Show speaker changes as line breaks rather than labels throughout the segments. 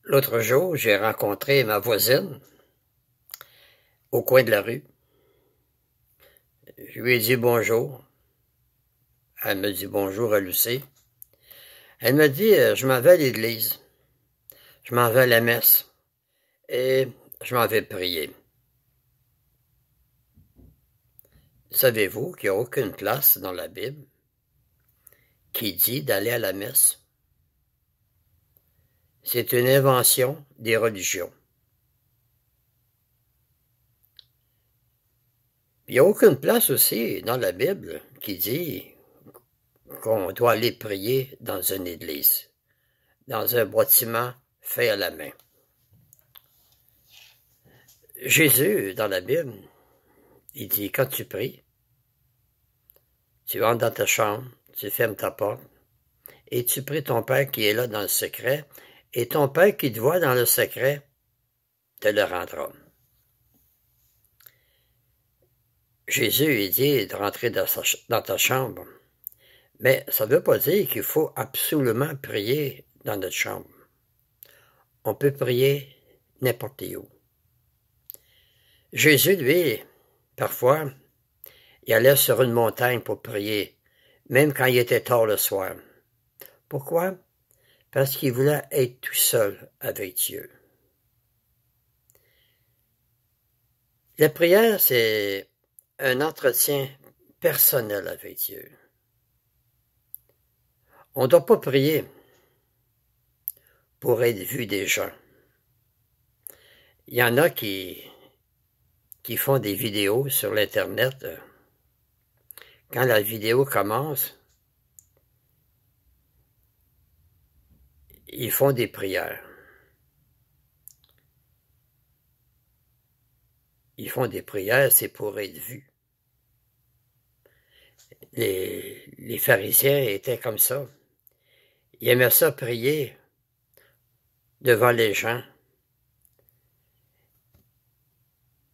L'autre jour, j'ai rencontré ma voisine au coin de la rue. Je lui ai dit bonjour. Elle me dit bonjour à Lucie. Elle me dit, je m'en vais à l'église. Je m'en vais à la messe. Et je m'en vais prier. Savez-vous qu'il n'y a aucune place dans la Bible qui dit d'aller à la messe? C'est une invention des religions. Il n'y a aucune place aussi dans la Bible qui dit qu'on doit aller prier dans une église, dans un bâtiment fait à la main. Jésus, dans la Bible, il dit, quand tu pries, tu entres dans ta chambre, tu fermes ta porte, et tu pries ton Père qui est là dans le secret, et ton Père qui te voit dans le secret te le rendra. Jésus, il dit de rentrer dans ta chambre, mais ça ne veut pas dire qu'il faut absolument prier dans notre chambre. On peut prier n'importe où. Jésus, lui, parfois, il allait sur une montagne pour prier, même quand il était tard le soir. Pourquoi? Parce qu'il voulait être tout seul avec Dieu. La prière, c'est un entretien personnel avec Dieu. On ne doit pas prier pour être vu des gens. Il y en a qui font des vidéos sur l'Internet. Quand la vidéo commence, ils font des prières. Ils font des prières, c'est pour être vus. Les pharisiens étaient comme ça. Ils aimaient ça prier devant les gens.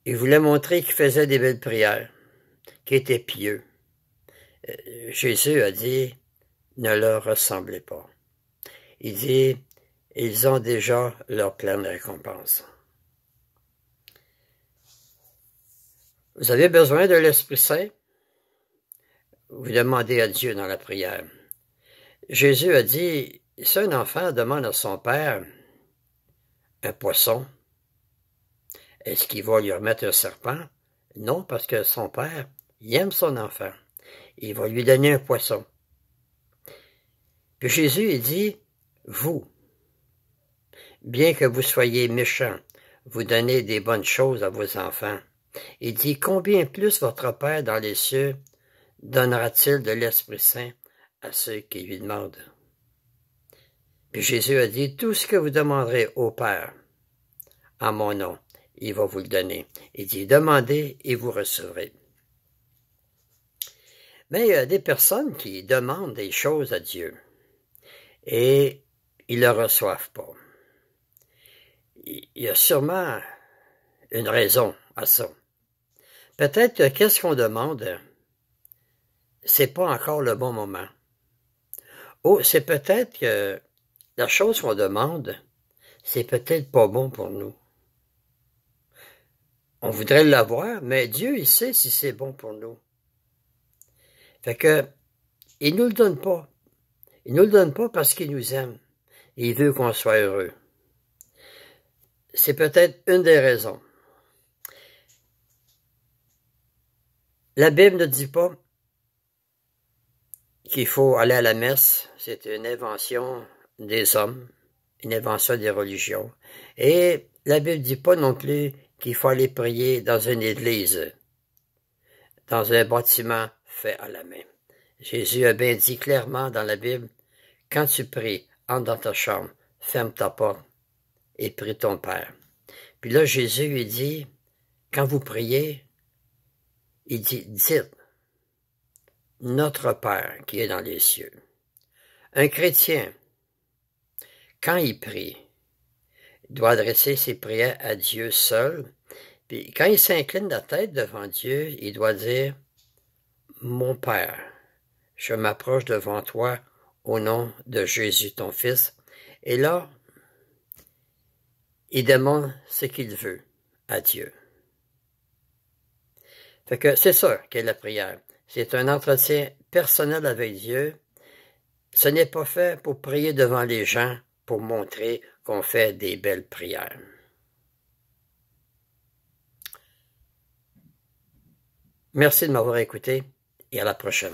Ils voulaient montrer qu'ils faisaient des belles prières, qu'ils étaient pieux. Jésus a dit, ne leur ressemblez pas. Il dit, ils ont déjà leur pleine récompense. Vous avez besoin de l'Esprit Saint? Vous demandez à Dieu dans la prière. Jésus a dit, si un enfant demande à son père un poisson, est-ce qu'il va lui remettre un serpent? Non, parce que son père, il aime son enfant. Il va lui donner un poisson. Puis Jésus, il dit, vous, bien que vous soyez méchants, vous donnez des bonnes choses à vos enfants. Il dit, combien plus votre Père dans les cieux donnera-t-il de l'Esprit Saint à ceux qui lui demandent? Puis Jésus a dit, tout ce que vous demanderez au Père en mon nom, il va vous le donner. Il dit, demandez et vous recevrez. Mais il y a des personnes qui demandent des choses à Dieu et ils ne le reçoivent pas. Il y a sûrement une raison à ça. Peut-être que qu'est-ce qu'on demande, c'est pas encore le bon moment. Ou c'est peut-être que la chose qu'on demande, c'est peut-être pas bon pour nous. On voudrait l'avoir, mais Dieu, il sait si c'est bon pour nous. Fait que, il nous le donne pas. Il nous le donne pas parce qu'il nous aime. Il veut qu'on soit heureux. C'est peut-être une des raisons. La Bible ne dit pas qu'il faut aller à la messe. C'est une invention des hommes, une invention des religions. Et la Bible ne dit pas non plus qu'il faut aller prier dans une église, dans un bâtiment fait à la main. Jésus a bien dit clairement dans la Bible, quand tu pries, entre dans ta chambre, ferme ta porte et prie ton Père. Puis là, Jésus lui dit, quand vous priez, il dit, dites, notre Père qui est dans les cieux. Un chrétien, quand il prie, il doit adresser ses prières à Dieu seul. Puis quand il s'incline la tête devant Dieu, il doit dire, mon Père, je m'approche devant toi au nom de Jésus ton Fils. Et là, il demande ce qu'il veut à Dieu. Fait que c'est ça qu'est la prière. C'est un entretien personnel avec Dieu. Ce n'est pas fait pour prier devant les gens, pour montrer qu'on fait des belles prières. Merci de m'avoir écouté et à la prochaine.